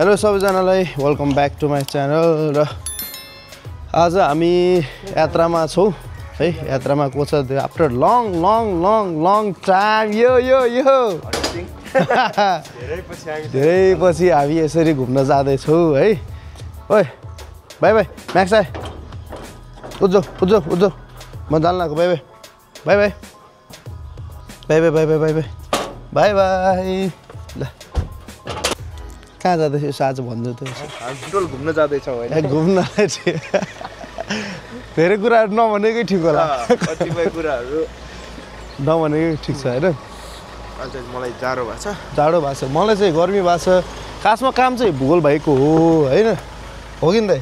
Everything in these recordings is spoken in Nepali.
हेलो सबैजनालाई welcome back to my channel र आज हामी यात्रामा छौँ है यात्रामा को छ आफ्टर लङ टाइम यो धेरै पछि हामी यसरी घुम्न जाँदैछौँ है ओइ बाई बाई म्याक्स आए उज्जो म जान्लाको बाई बाई ल कहाँ जाँदैछ आज भन्नु त हस्पिटल घुम्न जाँदैछौ हैन घुम्न धेरै कुराहरू नभनेकै ठिक होला कतिपय कुराहरू नभनेकै ठिक छ हैन आज मलाई जाडो भएको छ मलाई चाहिँ गर्मी भएको छ खासमा काम चाहिँ भूगोल भाइको हो हैन हो कि नि त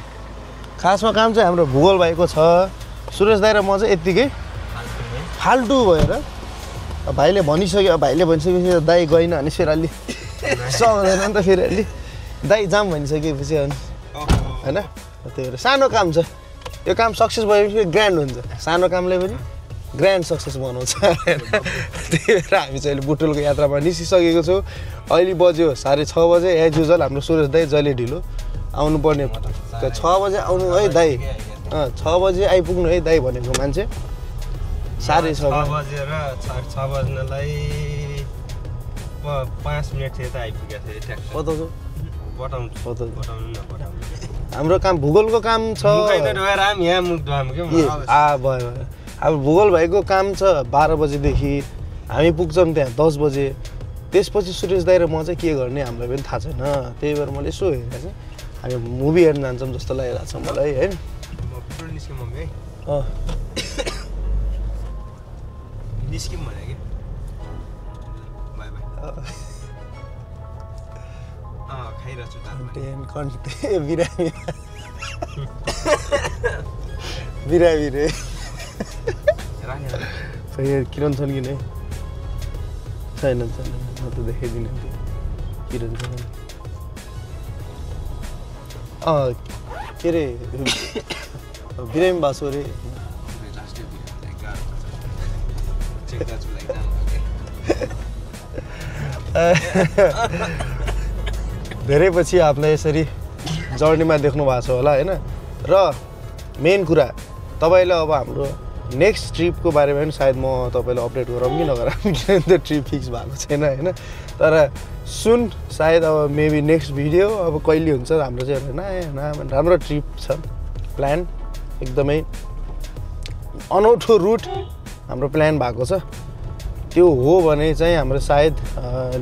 खासमा काम चाहिँ हाम्रो भूगोल भाइको छ सुरेश दाइ र म चाहिँ यत्तिकै फाल्टु भएर भाइले भनिसक्यो दाइ गएन भने फेरि अलि सक्दैन नि त फेरि अलि दाइ जाम भनिसकेपछि होइन त्यही भएर सानो काम छ यो काम सक्सेस भयो भने ग्रान्ड हुन्छ सानो कामले पनि ग्रान्ड सक्सेस बनाउँछ त्यही भएर हामी चाहिँ अहिले बुटुलको यात्रामा निस्किसकेको छौँ अहिले बज्यो 6:30 बजे एज युजल हाम्रो सुरेश दाइ जहिले ढिलो आउनुपर्ने 6 बजे आउनु है दाइ 6 बजे आइपुग्नु है दाइ भनेको मान्छे 6:30 बजेर 6 बज्नलाई 5 मिनेट थियो त आइपुगेको थियो ट्याक्टर बताउनु हाम्रो काम भूगोलको काम छ भयो अब भूगोल भाइको काम छ 12 बजेदेखि हामी पुग्छौँ त्यहाँ 10 बजे त्यसपछि सुरेश दाइ र म चाहिँ के गर्ने हामीलाई पनि थाहा छैन त्यही भएर मैले यसो हेरेर चाहिँ हामी मुभी हेर्न जान्छौँ जस्तो लागिरहेको छ मलाई है निस्किम भने कि बाई बाई खाइरहेको छु बिरामी किरण छन् कि नै छैन म त देखाइदिनु किरण छन् के अरे बिरामी बासो अरे धेरै पछि हामीलाई यसरी जर्नीमा देख्नु भएको छ होला होइन र मेन कुरा तपाईँले अब हाम्रो नेक्स्ट ट्रिपको बारेमा पनि सायद म तपाईँलाई अपडेट गरौँ कि नगरौँ किनभने त्यो ट्रिप फिक्स भएको छैन होइन तर सुन सायद अब मेबी नेक्स्ट भिडियो अब कहिले हुन्छ हाम्रो चाहिँ नयाँ राम्रो ट्रिप छ प्लान एकदमै अनौठो रुट हाम्रो प्लान भएको छ त्यो हो भने चाहिँ हाम्रो सायद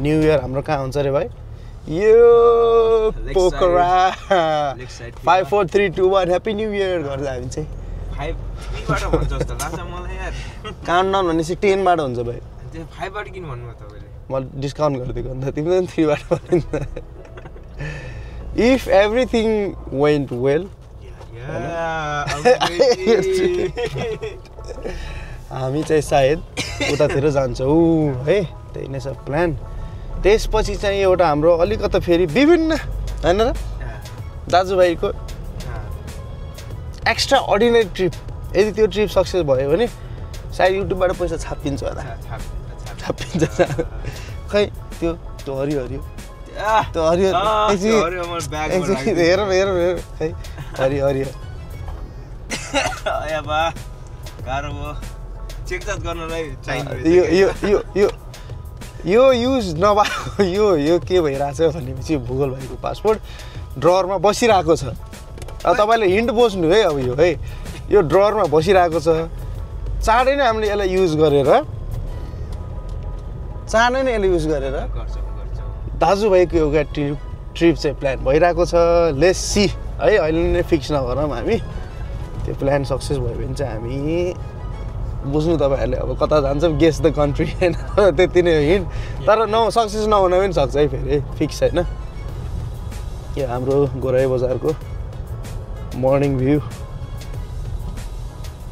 न्यू इयर हाम्रो कहाँ हुन्छ अरे भाइ यो पोखरा 5 4 3 2 1 ह्याप्पी न्यू इयर गर्दा हामी चाहिँ 5 बाट भन्छ जस्तो लाग्छ मलाई यार काउन्टडाउन भनेपछि 10 बाट हुन्छ भाइ 5 बाट किन भन्नु तपाईले म डिस्काउन्ट गरिदिएको अन्त तिमीले पनि 3 बाट भनिन्छ इफ एभ्रिथिङ वेन्ट वेल हामी चाहिँ सायद उतातिर जान्छौँ है त्यही नै छ प्लान त्यसपछि चाहिँ एउटा हाम्रो अलिकति फेरि विभिन्न होइन र दाजुभाइको एक्स्ट्रा अर्डिनरी ट्रिप यदि त्यो ट्रिप सक्सेस भयो भने सायद युट्युबबाट पैसा छापिन्छ होला छापिन्छ खै त्यो हरियो हेर खै हरियो गाह्रो भयो चेकचाक गर्नलाई यो युज नभएको यो के भइरहेछ भनेपछि भूगोल भाइको पासपोर्ट ड्रवरमा बसिरहेको छ अब तपाईँले हिन्ट बोच्नु है अब यो ड्रवरमा बसिरहेको छ चाँडै नै हामीले यसलाई युज गरेर दाजुभाइको एउटा ट्रिप चाहिँ प्लान भइरहेको छ लेट्स सी है अहिले नै फिक्स नगरौँ हामी त्यो प्लान सक्सेस भयो भने चाहिँ हामी बुझ्नु तपाईँहरूले अब कता जान्छौँ गेस द कन्ट्री होइन त्यति नै हो हिन्ट तर सक्सेस नहुन पनि सक्छ है फेरि फिक्स होइन यो हाम्रो गोराई बजारको मर्निङ भ्यू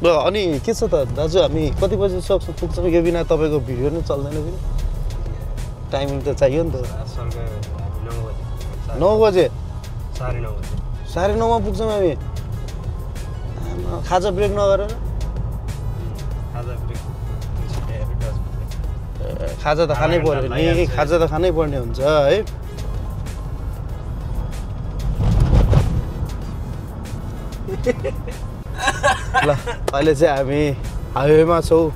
ल अनि के छ त दाजु हामी कति बजी पुग्छौँ यो बिना तपाईँको भिडियो नै चल्दैन फेरि टाइमिङ त चाहियो नि त 9 बजे 9:30 पुग्छौँ हामी खाजा ब्रेक नगरेर खाजा त खानै पर्यो नि खाजा त खानै पर्ने हुन्छ है ल अहिले चाहिँ हामी हाइवेमा छौँ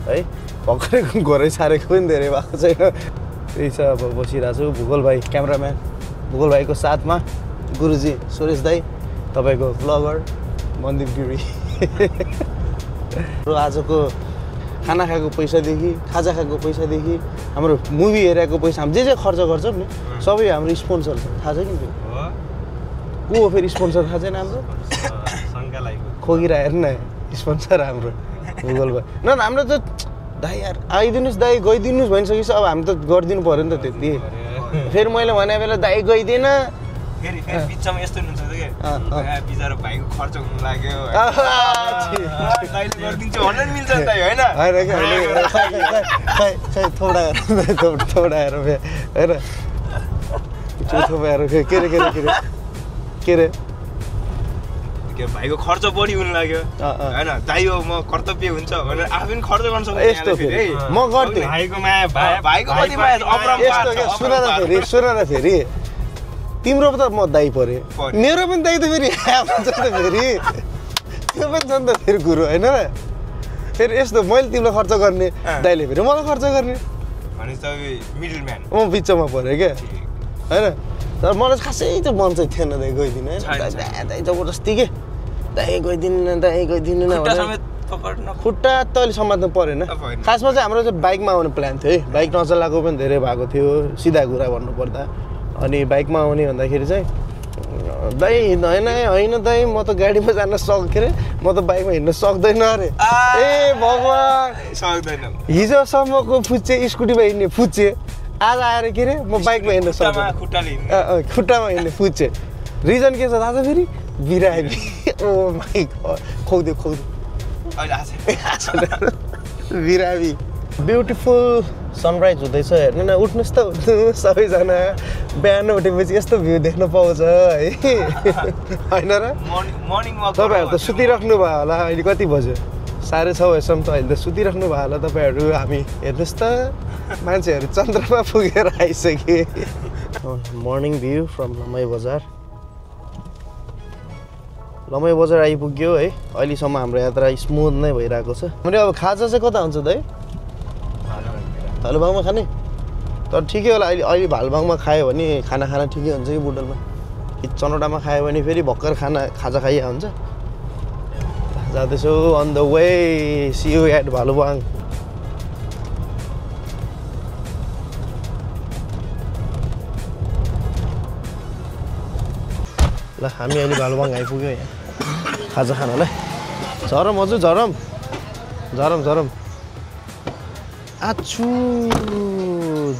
है भर्खरै घरै सारेको पनि धेरै भएको छैन त्यही छ अब बसिरहेको छु भूगोल भाइ क्यामराम्यान भूगोल भाइको साथमा गुरुजी सुरेश दाई तपाईँको ब्लगर मन्दिप गिरी र आजको खाना खाएको पैसादेखि खाजा खाएको पैसादेखि हाम्रो मुभी हेरेको पैसा हामी जे खर्च गर्छौँ नि सबै हाम्रो स्पोन्सर छ थाहा छ नि त्यो को हो फेरि स्पोन्सर थाहा छैन हाम्रो खोकिरा हेर्नु न स्पोन्सर हाम्रो भूगोल भाइ न हाम्रो त दाइ यार आइदिनुहोस् दाइ गइदिनुहोस् भनिसकेपछि अब हामी त गरिदिनु पऱ्यो नि त त्यति फेरि मैले भने बेला दाइ गइदिएन फेरि बिचमा यस्तो हुन्छ कि बिचरा भाइको खर्च हुनु लाग्यो गरिदिन्छु भनेर मिल्छ नि त होइन थोडाएर होइन थोपाएर के अरे भाइको खर्च बढी हुनु लाग्यो होइन दाइ हो म कर्तव्य हुन्छ भनेर आफै पनि खर्च गर्न सक्छु यस्तो फेरि म गर्थेँ भाइको माया भाइको कति माया सुन न फेरि तिम्रो त म दाइ पऱ्यो मेरो पनि दाइ त फेरि हुन्छ त फेरि त्यो पनि छ नि त फेरि कुरो होइन र फेरि यस्तो मैले तिमीलाई खर्च गर्ने दाइले फेरि मलाई खर्च गर्ने म बिचमा पऱ्यो क्या होइन तर मलाई खासै त मन चाहिँ थिएन दाइ गइदिनु होइन दाइ जबरजस्ती के दाइ गइदिनु न खुट्टा त अहिले समात्नु परेन खासमा चाहिँ हाम्रो चाहिँ बाइकमा आउने प्लान थियो है बाइक नचलाएको पनि धेरै भएको थियो सिधा कुरा भन्नुपर्दा अनि बाइकमा आउने भन्दाखेरि चाहिँ दाइ होइन दाइ म त गाडीमा जान के अरे म त बाइकमा हिँड्न सक्दैन अरे ए भगवान् सक्दैन हिजोसम्मको फुच्चे स्कुटीमा हिँड्ने फुच्चे आज आएर के अरे म बाइकमा हिँड्न सक्दैन खुट्टामा हिँड्ने फुच्चे रिजन के छ थाहा छ फेरि बिरामी ओ माइ गड खुवाउँदै बिरामी ब्युटिफुल सनराइज हुँदैछ हेर्नु न उठ्नुहोस् त उठ्नुहोस् सबैजना बिहान उठेपछि यस्तो भ्यू देख्न पाउँछ है होइन र तपाईँहरू त सुतिराख्नु भयो होला अहिले कति बज्यो 6:30 त अहिले त सुतिराख्नु भयो होला तपाईँहरू हामी हेर्नुहोस् त मान्छेहरू चन्द्रमा पुगेर आइसके मर्निङ भ्यू फ्रम लमाई बजार आइपुग्यो है अहिलेसम्म हाम्रो यात्रा स्मुथ नै भइरहेको छ मैले अब खाजा चाहिँ कता हुन्छ दाइ भालुबाङमा खाने तर ठिकै होला अहिले भालुबाङमा खायो भने खाना ठिकै हुन्छ कि बुटलमा कि चनौटामा खायो भने फेरि भर्खर खाजा खाइया हुन्छ जाँदैछु on the way see you at Bhalubang ल हामी अहिले भालुबाङ आइपुग्यो यहाँ खाजा खानलाई झरम हजुर झरम आछु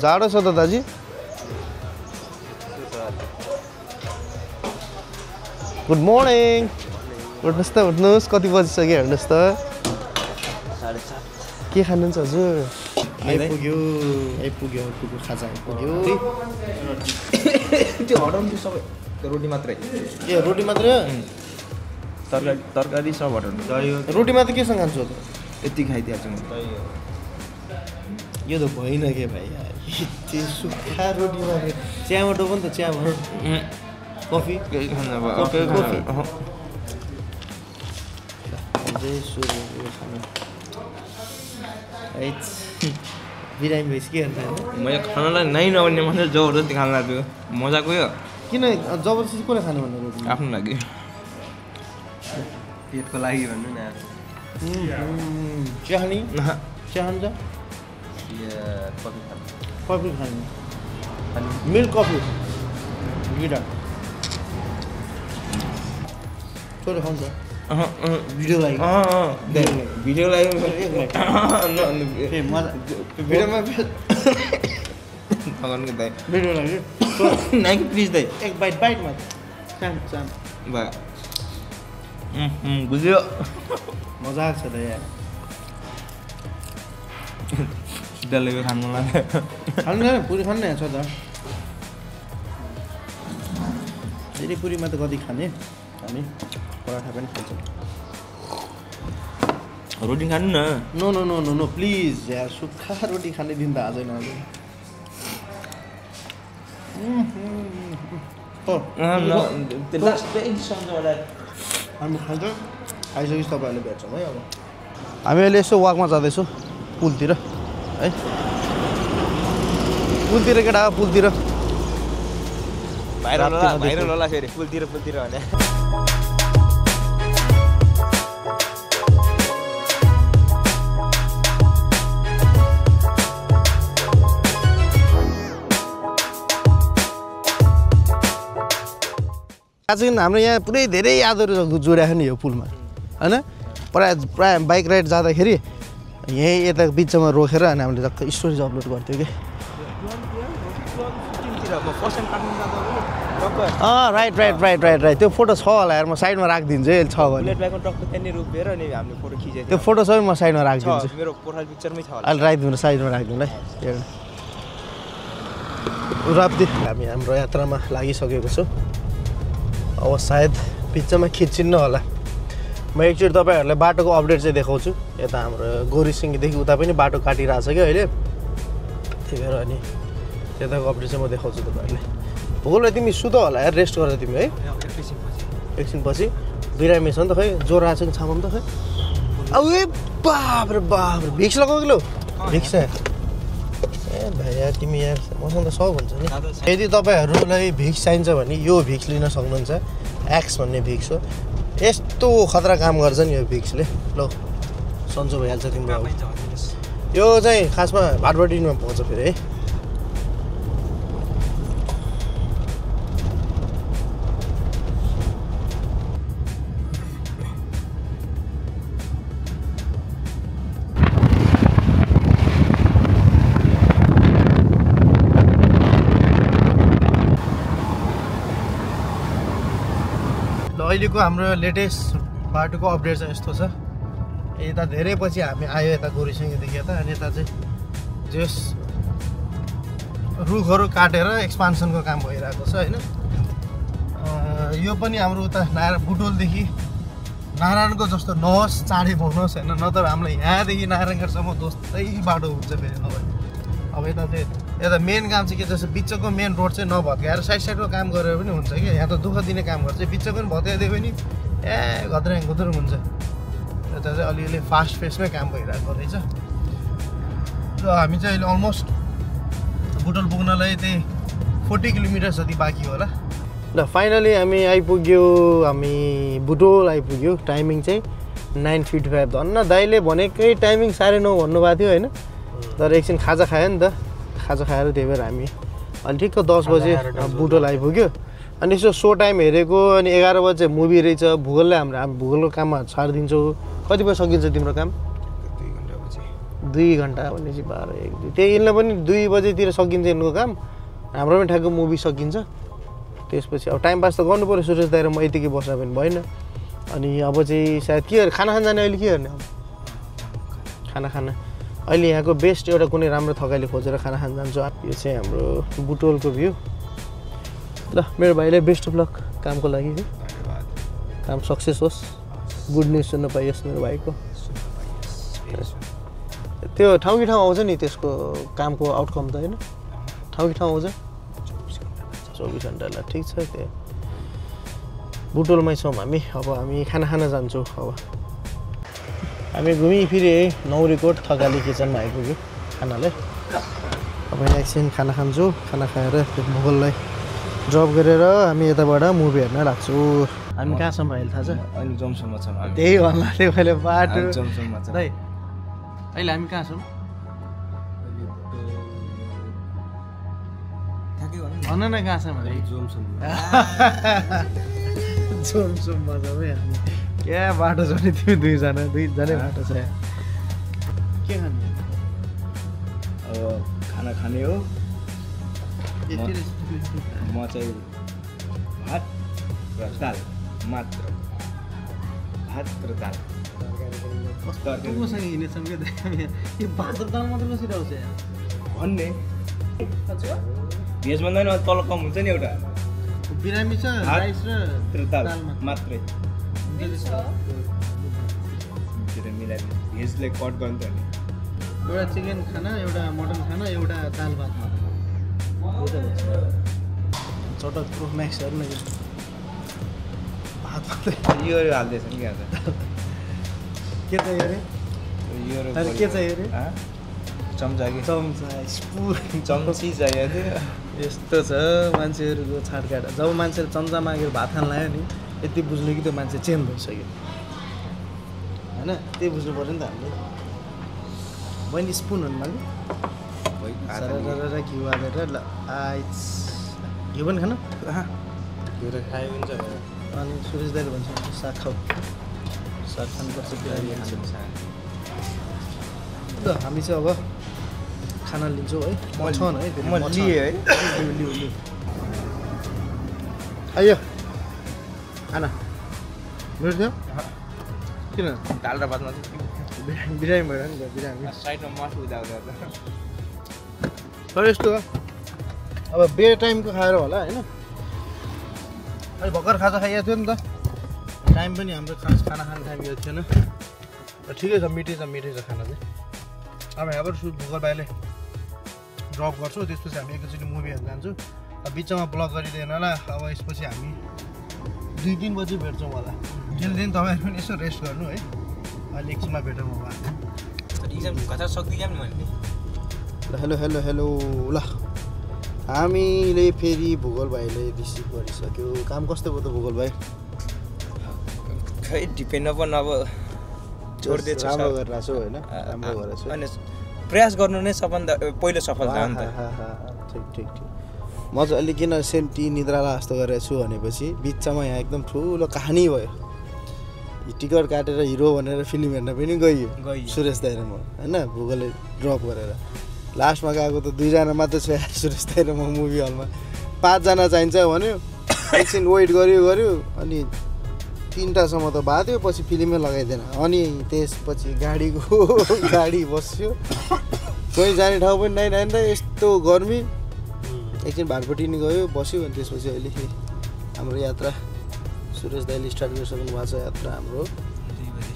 जाडो छ त दाजी गुड मर्निङ उठ्नुहोस् कति बजिसक्यो हेर्नुहोस् त 7:30 के खानुहुन्छ हजुर आइपुग्यो खाजा आइपुग्यो त्यो हटाउनु सबै रोटी मात्रै ए रोटी मात्रै तरकारी सब हटाउनु रोटी मात्रै केसँग खान्छु त यति खाइदिहाल्छु म यो त भएन के भाइ त्यो सुक्खा रोटी मात्रै चियामा डोबो नि त चियामा कफी बिरामी भइस के मैले खानालाई नै नभने मात्रै जबरजस्ती खानु लाग्यो मजाको यो किन जबरजस्ती कसले खानु भन्नु रोटी आफ्नो लागि पेटको लागि भन्नु न चिया खान्छ कफी खानु मिल्क कफी गिटार कसले खान्छ भिडियो लागि भिडियोमा भिडियो लागि नाइक प्लिज दाइ एक बाइटमा चाम बुझ्यो मजा आएको छ त यार डल्लेको खानु लाग्यो खानु न पुरी खानु न छ त धेरै पुरीमा त कति खाने हामी पराठा पनि खान्छौँ रोटी खानु न no no no no no please यार सुक्खा रोटी खाने दिन त आजै नआज हामी खान्छ खाइसकेपछि तपाईँहरूले भेट्छौँ है अब हामी अहिले यसो वाकमा जाँदैछौँ पुलतिर है पुलतिर केटा पुलतिर भाइरल होला फेरि पुलतिर भने आज हाम्रो यहाँ पुरै धेरै यादहरू जोडिएको नि यो पुलमा होइन प्रायः बाइक राइड जाँदाखेरि यहीँ यता बिचमा रोकेर अनि हामीले टक्क स्टोरेज अपलोड गर्थ्यौँ कि राइट त्यो फोटो छ होला यार म साइडमा राखिदिन्छु है छ भने त्यो फोटो सबै म साइडमा राखिदिन्छु मेरो प्रोफाइल पिक्चरमै छ होला अहिले राखिदिनु साइडमा राखिदिनु है राप्ती हामी हाम्रो यात्रामा लागिसकेको छौँ अब सायद बिचमा खिचिन्न होला म एकचोटि तपाईँहरूलाई बाटोको अपडेट चाहिँ देखाउँछु यता हाम्रो गोरीसिङदेखि उता पनि बाटो काटिरहेछ कि अहिले त्यही भएर अनि त्यताको अपडेट चाहिँ म देखाउँछु तपाईँहरूलाई भोलि तिमी सुत होला यार रेस्ट गरेर तिमी है एकछिनपछि बिरामी छ नि त खै ज्वरो आएको छ कि छामा त खै अब ए बाब्रे भिक्स लगाऊ कि लो भिक्स ए भाइ यार तिमी यार मसँग त सब हुन्छ नि यदि तपाईँहरूलाई भिक्स चाहिन्छ भने यो भिक्स लिन सक्नुहुन्छ एक्स भन्ने भिक्स हो यस्तो खतरा काम गर्छ नि यो भिक्सले ल सन्चो भइहाल्छ तिम्रो यो चाहिँ खासमा भाटबटिनमा पाउँछ फेरि है अहिलेको हाम्रो लेटेस्ट बाटोको अपडेट चाहिँ यस्तो छ यता धेरै पछि हामी आयो यता गोरीसिङदेखि यता अनि यता चाहिँ जस रुखहरू काटेर एक्सपान्सनको काम भइरहेको छ होइन यो पनि हाम्रो उता बुटोलदेखि नारायणको जस्तो नहोस् चाँडै पाउनुहोस् होइन नत्र हामीलाई यहाँदेखि नारायणगढसम्म दोस्तै बाटो हुन्छ फेरि अब यता चाहिँ यता मेन काम चाहिँ के जस्तो बिचको मेन रोड चाहिँ नभत्काएर साइडको काम गरेर पनि हुन्छ कि यहाँ त दुःख दिने काम गर्छ बिचको पनि भत्काइदियो भने घद्र्याङ हुन्छ यता चाहिँ अलिअलि फास्ट फेसमै काम भइरहेको रहेछ र हामी चाहिँ अहिले अलमोस्ट बुटोल पुग्नलाई त्यही 40 किलोमिटर जति बाँकी होला ल फाइनली हामी आइपुग्यो हामी बुटोल आइपुग्यो टाइमिङ चाहिँ 9:55 धन्न दाइले भनेकै टाइमिङ 9:30 भन्नुभएको थियो होइन तर एकछिन खाजा खायो नि त खाजा खाएर त्यही भएर हामी अनि ठिक्क 10 बजे बुटोल आइपुग्यो अनि यसो सो टाइम हेरेको अनि 11 बजे मुभी रहेछ भूगोलले हामी भूगोलको काममा छाडिदिन्छौँ कति बजी सकिन्छ तिम्रो काम 2 घन्टा भनेपछि 12 1 2 त्यही यिनले पनि 2 बजेतिर सकिन्छ यिनको काम हाम्रो पनि ठ्याक्क मुभी सकिन्छ त्यसपछि अब टाइम पास त गर्नु पर्यो सुरेश दाइ र म यतिकै बस्दा पनि भएन अनि अब चाहिँ सायद के खाना खान जाने अहिले के गर्ने अब खाना अहिले यहाँको बेस्ट एउटा कुनै राम्रो थकाइले खोजेर खाना खान जान्छु यो चाहिँ हाम्रो बुटोलको भ्यू ल मेरो भाइलाई बेस्ट अफ लक कामको लागि है काम सक्सेस होस् गुड न्युज सुन्न पाइयोस् मेरो भाइको त्यो ठाउँ कि ठाउँ आउँछ नि त्यसको कामको आउटकम त होइन ठाउँ कि ठाउँ आउँछ 24 घन्टा ल ठिक छ त्यो बुटोलमै छौँ हामी अब हामी खाना खान जान्छौँ अब हामी घुमिफिरे नौरीकोट थकाली किचनमा आइपुग्यो खानालाई अब एकछिन खाना खान्छौँ खाना खाएर भूगोललाई ड्रप गरेर हामी यताबाट मुभी हेर्न लाग्छौँ हामी कहाँसम्म अहिले थाहा छ अहिले जमसम्म छ त्यही भन्दा थियो मैले बाटो जमसम्म छ है अहिले हामी कहाँ छौँ भन न कहाँ छौँ जोमसम्म छ है हामी क्या बाटो छ नि तिमी दुईजनै बाटो छ के खाने अब खाना खाने हो म चाहिँ भात र दाल मात्र भात र दाल कस्तोसँग हिँडेछौँ क्या यो भात र दाल मात्र कसरी आउँछ भन्ने भेज भन्दैन तल कम हुन्छ नि एउटा बिरामी छ राइस र दाल मात्रै मिलाएर भेजले कट गर्नु त एउटा चिकन खाना एउटा मटन खाना एउटा दाल भात चटक प्रो म्याक्स हेर्नु यो हाल्दैछ नि क्या के चाहियो अरे यो अहिले के चाहियो अरे चम्चा कि चम्चा स्पुन चम्ची चाहियो थियो यस्तो छ मान्छेहरूको छाटकाट जब मान्छेले चम्चा मागेर भात खान लाग्यो नि यति बुझ्नु कि त्यो मान्छे चेन्ज भइसक्यो होइन त्यही बुझ्नु पऱ्यो नि त हामीले बहिनी स्पुन हुनु माग्यो घिउ हालेर ल घिउ पनि खानु घिउ त खायो हुन्छ अनि सुरेश दाइले भन्छ साग खाऊ साग खानुपर्छ बिरामी ल हामी चाहिँ अब खाना लिन्छौँ है म छ है म लिएँ है लिउ आइयो खाना मेरो थियो किन दाल र भातमा बिरामी भएर नि त बिरामी साइडमा मासु उदाउँदा तर यस्तो हो अब बे टाइमको खाएर होला होइन अहिले भर्खर खाजा खाइएको थियो नि त टाइम पनि हाम्रो खाना खाने टाइम यो थिएन र ठिकै छ मिठै छ खाना चाहिँ अब यहाँबाट भुगल भाइले ड्रप गर्छौँ त्यसपछि हामी एकैचोटि मुभी हेर्न जान्छौँ बिचमा ब्लग गरिदिएन होला अब यसपछि हामी 2-3 बजी भेट्छौँ होला त्यसले तपाईँहरू पनि यसो रेस्ट गर्नु है अहिले एकछिनमा भेटौँ अब हेलो हेलो हेलो ल हामीले फेरि भूगोल भाइले रिसिभ गरिसक्यो काम कस्तो भयो त भूगोल भाइ खै डिपेन्ड अपन अब जोड्दैछ राम्रो गरिरहेको छु होइन राम्रो गरेको छु अनि प्रयास गर्नु नै सबभन्दा पहिलो सफलता हो नि त ठिक मजाले किन सेन्टी निद्राला जस्तो गरेको छु भनेपछि बिचमा यहाँ एकदम ठुलो कहानी भयो टिकट काटेर हिरो भनेर फिल्म हेर्न पनि गइयो सुरेश दाइ र म होइन भूगोलले ड्रप गरेर लास्टमा गएको त 2 जना मात्रै छ सुरेश दाइ र म मुभी हलमा 5 जना चाहिन्छ भन्यो एकछिन वेट गर्यो अनि 3टासम्म त बाध्यो पछि फिल्मै लगाइदिएन अनि त्यसपछि गाडी बस्यो कोही जाने ठाउँ पनि नाइन त यस्तो गर्मी एकछिन भाटपट्टि नि गयो बस्यो अनि त्यसपछि अहिले हाम्रो यात्रा सुरेश दाइले स्टार्ट गरिसक्नु भएको छ यात्रा हाम्रो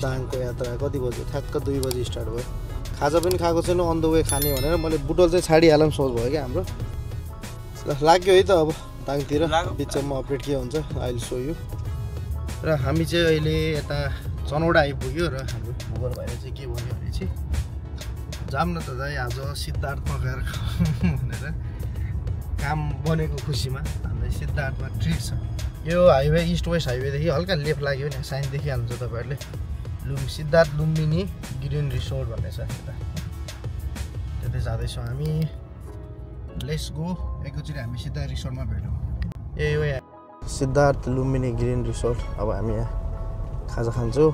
दाङको यात्रा कति बज्यो ठ्याक्क 2 बजी स्टार्ट भयो खाजा पनि खाएको छैन अन द वे खाने भनेर मैले बुटल चाहिँ छाडिहालौँ सोच भयो क्या हाम्रो लाग्यो है त अब दाङतिर बिचमा अपडेट के हुन्छ अहिले सोयो र हामी चाहिँ अहिले यता चनौडा आइपुग्यो र हाम्रो भूगोल भाइले चाहिँ के भन्यो भने चाहिँ जाऊँ न त दाइ आज सिद्धार्थमा गएर खाऊँ भनेर काम बनेको खुसीमा हामीलाई सिद्धार्थमा ट्रिट छ यो हाइवे इस्ट वेस्ट हाइवेदेखि हल्का लेफ्ट लाग्यो भने साइन देखिहाल्नुहुन्छ तपाईँहरूले सिद्धार्थ लुम्बिनी ग्रिन रिसोर्ट भन्ने छ यता त्यतै जाँदैछौँ हामी लेट्स गो एकैचोटि हामी सिधा रिसोर्टमा भेटौँ ए हो सिद्धार्थ लुम्बिनी ग्रिन रिसोर्ट अब हामी यहाँ खाजा खान्छौँ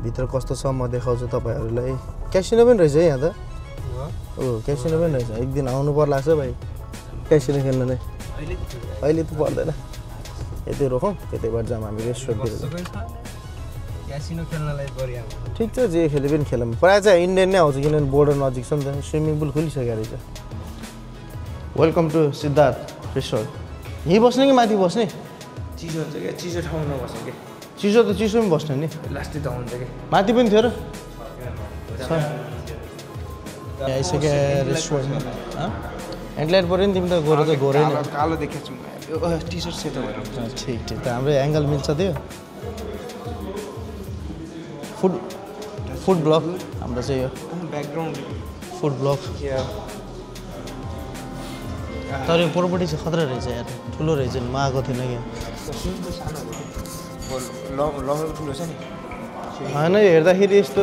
भित्र कस्तो छ म देखाउँछु तपाईँहरूलाई क्यासिनो पनि रहेछ है यहाँ त हो क्यासिनो पनि रहेछ एक दिन आउनु पर्ला छ भाइ क्यासिनो खेल्न नै अहिले त पर्दैन यतै रोकौँ त्यतैबाट जाऊँ हामी रेस्टुरेन्टतिर क्यासिनो खेल्नलाई बढिया ठिक छ जे खेले पनि खेलौँ प्रायः चाहिँ इन्डियन नै आउँछ किनभने बोर्डर नजिक छ नि त स्विमिङ पुल खोलिसकेको रहेछ वेलकम टु सिद्धार्थ रिसोर्ट यहीँ बस्ने कि माथि बस्ने चिसो हुन्छ क्या चिसो ठाउँ नबस्ने कि चिसो त चिसो पनि बस्ने नि लास्टै त हुन्छ कि माथि पनि थियो र आइसक्यो रेस्टुरेन्ट एन्डलाइट पऱ्यो नि तिमी त गोरो त गोरै नै कालो देखेको छु टी सर्ट सेतो भएर ठिक त हाम्रो एङ्गल मिल्छ त्यो फुड ब्लग हाम्रो चाहिँ यो ब्याकग्राउन्ड फुड ब्लग तर यो पोरपट्टि चाहिँ खतरा रहेछ यार ठुलो रहेछ नि म आएको थिएन लहर ठुलो छ नि होइन हेर्दाखेरि यस्तो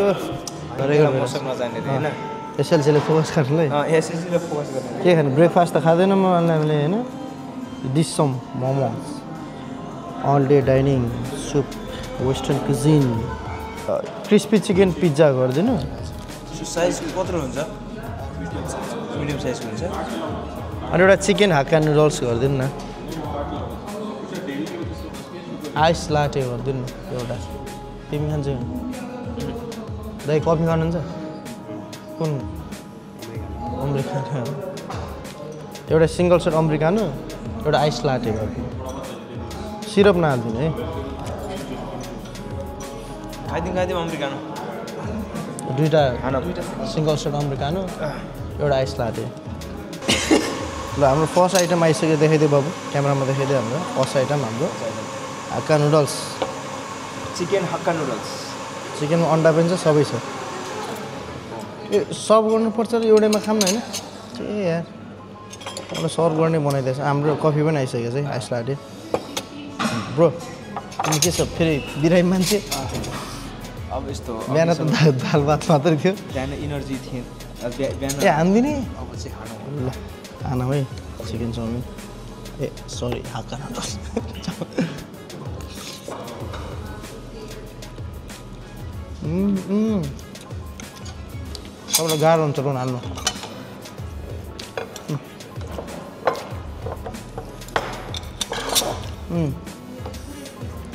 नजाने होइन एसएलसीले फोकस गर्नुलाई एसएलसीले फोकस गर्ने के खाने ब्रेकफास्ट त खाँदैन म हामीले होइन dim sum momo all day dining soup western cuisine crispy chicken pizza गरिदिनु साइज कत्रो हुन्छ मिडियम साइजको हुन्छ अनि एउटा चिकन हाक्का नुडल्स गरिदिनु न आइस लाटे गरिदिनु एउटा तिमी खान्छौ दाइ कफी खानुहुन्छ कुन अमेरिकानो एउटा सिङ्गल सेट अमेरिकानो एउटा आइस लाटे गरिदिनु सिरप नहालिदिनु है खाइदिउँ अमेरिकानो दुईवटा सिङ्गल सेट अमेरिकानो एउटा आइस लाटे ल हाम्रो फर्स्ट आइटम आइसक्यो देखाइदियो बाबु क्यामेरामा देखाइदियो हाम्रो फर्स्ट आइटम हाम्रो हक्का नुडल्स चिकन हक्का नुडल्स चिकनमा अन्डा पनि छ सबै छ ए सर्भ गर्नुपर्छ र एउटैमा खाऊँ न होइन ए यार एउटा सर्भ गर्ने बनाइदिएछ हाम्रो कफी पनि आइसकेको छ है आइस लाग्यो ब्रो तिमी के छ फेरि बिरामी मान्छे अब यस्तो बिहान त दाल भात मात्रै थियो बिहान इनर्जी थिएन बिहान ए हान्दिने अब चाहिँ खानु ल खाना है चिकन चाउमिन ए सरी हक्का नुडल्स तपाईँलाई गाह्रो हुन्छ रुन हाल्नु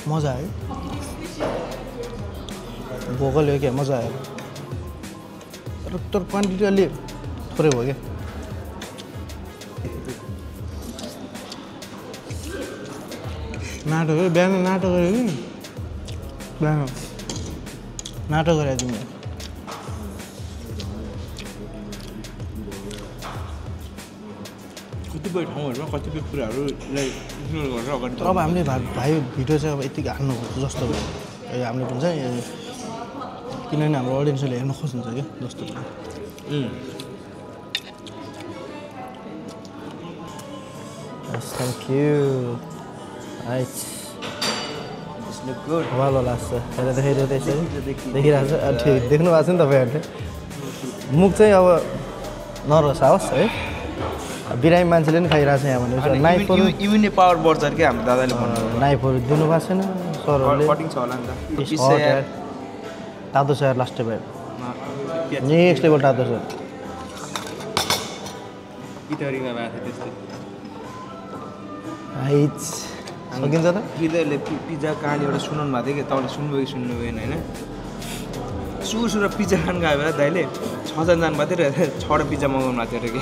मजा आयो भोकल हो क्या मजा आयो तर क्वान्टिटी अलि थोरै भयो क्या नाटक है बिहान नाटक गऱ्यो कि बिहान नाटक गरे तिमीले कतिपय ठाउँहरूमा कतिपय कुराहरूलाई इग्नोर गरेर अगाडि तर अब हामीले भाइ भिडियो चाहिँ अब यतिकै हाल्नुपर्छ जस्तो भयो हामीले पनि चाहिँ किनभने हाम्रो अडियन्सले हेर्न खोज्नुहुन्छ क्या जस्तो भयो थ्याङ्क यू राइट वालो लाग्छ हेर देखाइदियो त्यसरी देखिरहेको छ ठिक देख्नु भएको छ नि तपाईँहरूले मुख चाहिँ अब नरोस् आओस् है बिरामी मान्छेले पनि खाइरहेको छ यहाँ भने नाइफहरू इम्युनिटी पावर बढ्छ अरे क्या हाम्रो दादाले भन्नु नाइफहरू दिनु भएको छैन सरहरूले कटिङ छ होला नि त तातो छ यार लास्ट भयो नेक्स्ट लेभल तातो छ पितरीमा भएको थियो त्यस्तै हाइट सकिन्छ त पिदाले पिज्जा कहानी एउटा सुनाउनु भएको थियो कि तपाईँले सुन्नुभयो कि सुन्नु भएन होइन सुरु पिज्जा खानु गयो बेला दाइले 6 जना जानु भएको थियो र 6वटा पिज्जा मगाउनु भएको थियो अरे कि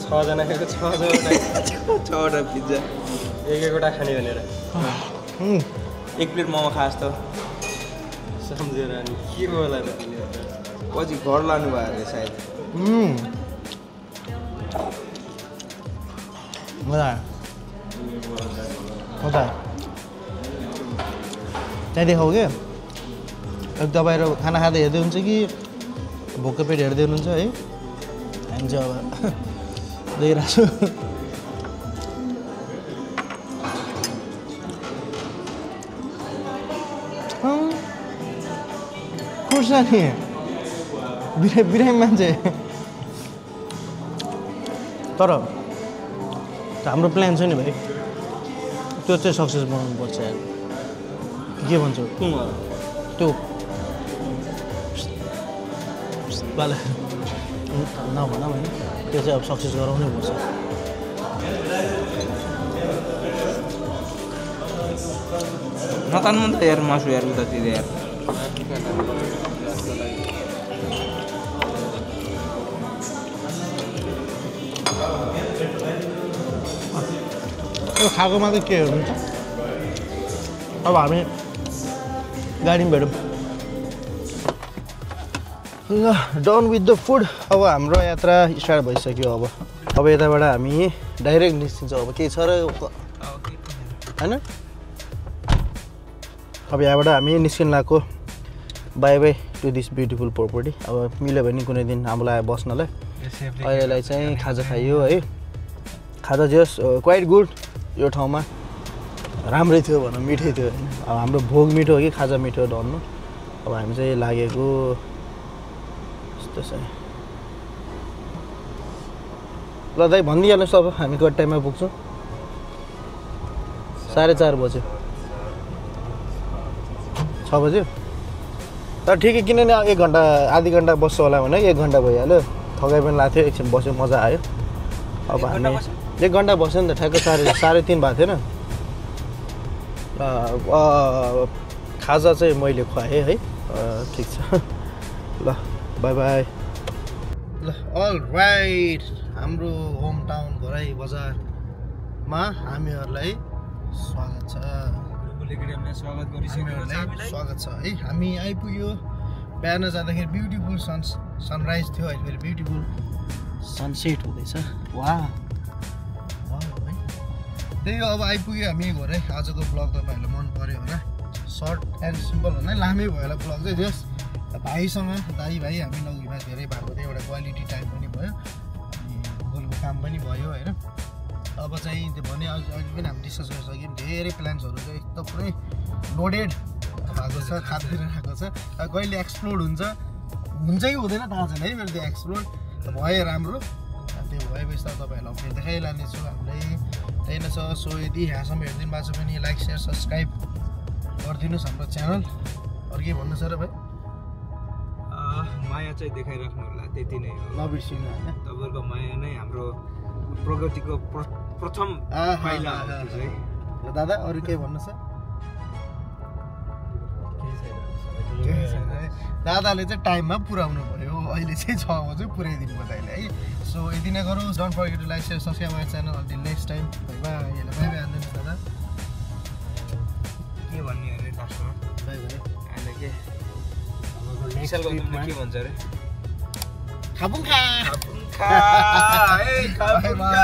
6 जना खाएको 6वटा पिज्जा एकवटा खाने भनेर एक प्लेट मोमो खास त सम्झेर अनि के होला त पछि घर लानु भयो अरे सायद मजा आयो मजा आयो त्यहाँ देखाऊ क्या एक तपाईँ खाना खाँदै हेर्दै हुन्छ कि भोको पेट हेर्दै हुनुहुन्छ है हामी चाहिँ अब देखिरहेको छु खुर्सानी बिरामी मान्छे तर हाम्रो प्लान छ नि भाइ त्यो चाहिँ सक्सेस बनाउनु पर्छ यार के भन्छौ त्यो नभन होइन त्यो चाहिँ अब सक्सेस गराउनै पर्छ नतान्नु त यार मासु यार उतातिर यार यो खाएकोमा चाहिँ के हेर्नु अब हामी गाडीमा भेटौँ ल डन विथ द फुड अब हाम्रो यात्रा स्टार्ट भइसक्यो अब यताबाट हामी डाइरेक्ट निस्किन्छौँ अब केही छ र होइन अब यहाँबाट हामी निस्किन लाग्यो bye bye to this beautiful property अब मिल्यो भने कुनै दिन हामीलाई आयो बस्नलाई अहिलेलाई चाहिँ खाजा खाइयो है खाजा जस क्वाइट गुड यो ठाउँमा राम्रै थियो भनौँ मिठै थियो होइन अब हाम्रो भोग मिठो हो कि खाजा मिठो धन्नु अब हामी चाहिँ लागेको यस्तो छ ल दाइ भनिदिइहाल्नुहोस् अब हामी कति टाइममा पुग्छौँ 4:30 बज्यो 6 बज्यो तर ठिकै किनभने 1 घन्टा आधी घन्टा बस्छ होला भने 1 घन्टा भइहाल्यो थकाइ पनि लाग्थ्यो एकछिन बस्यो मजा आयो अब हामी 1 घन्टा बस्यो नि त ठ्याक्क 3:30 भएको थिएन खाजा चाहिँ मैले खुवाएँ है ठिक छ ल बाई बाई ल अल राइट हाम्रो होम टाउन घराइ बजारमा हामीहरूलाई स्वागत छ स्वागत छ है हामी आइपुग्यो बिहान जाँदाखेरि ब्युटिफुल सनराइज थियो अहिले फेरि ब्युटिफुल सनसेट हुँदैछ वाह है त्यही हो अब आइपुग्यो हामी घरै आजको ब्लग तपाईँहरूलाई मन पर्यो होला सर्ट एन्ड सिम्पल भन्दा लामै भयो होला ब्लग चाहिँ जस भाइसँग दाइ भाइ हामी नौघीमा धेरै भएको थियो एउटा क्वालिटी टाइम पनि भयो अनि भुगोलको काम पनि भयो होइन अब चाहिँ त्यो भने अघि पनि हामी डिस्कस गरिसक्यौँ धेरै प्लान्सहरू चाहिँ एकदम पुरै लोडेड भएको छ खाँदै आएको छ कहिले एक्सप्लोड हुन्छ कि हुँदैन थाहा छैन है मेरो त्यो एक्सप्लोर भयो राम्रो त्यो भएपछि त तपाईँहरूलाई अपडेट देखाइलानेछु हामीलाई त्यही नै छ सो यदि यहाँसम्म हेरिदिनु भएको छ भने लाइक सेयर सब्सक्राइब गरिदिनुहोस् हाम्रो च्यानल अरू के भन्नु छ र भाइ माया चाहिँ देखाइराख्नु होला त्यति नै हो नबिर्सिनु होइन तपाईँको माया नै हाम्रो प्रगतिको प्रथम पाइला हो त्यो चाहिँ। दादा अरू के भन्नु छ दादाले चाहिँ टाइममा पुऱ्याउनु पऱ्यो अहिले चाहिँ 6 बजे पुऱ्याइदिनु भयो दाइले है सो यति नै गरौँ don't forget to like share subscribe my channel until next time bye bye हान्दिनुहोस् दादा के भन्ने अरे लास्टमा बाई बाई अहिले के विशाल गौतमले के भन्छ अरे खापुङ खा बाई बाई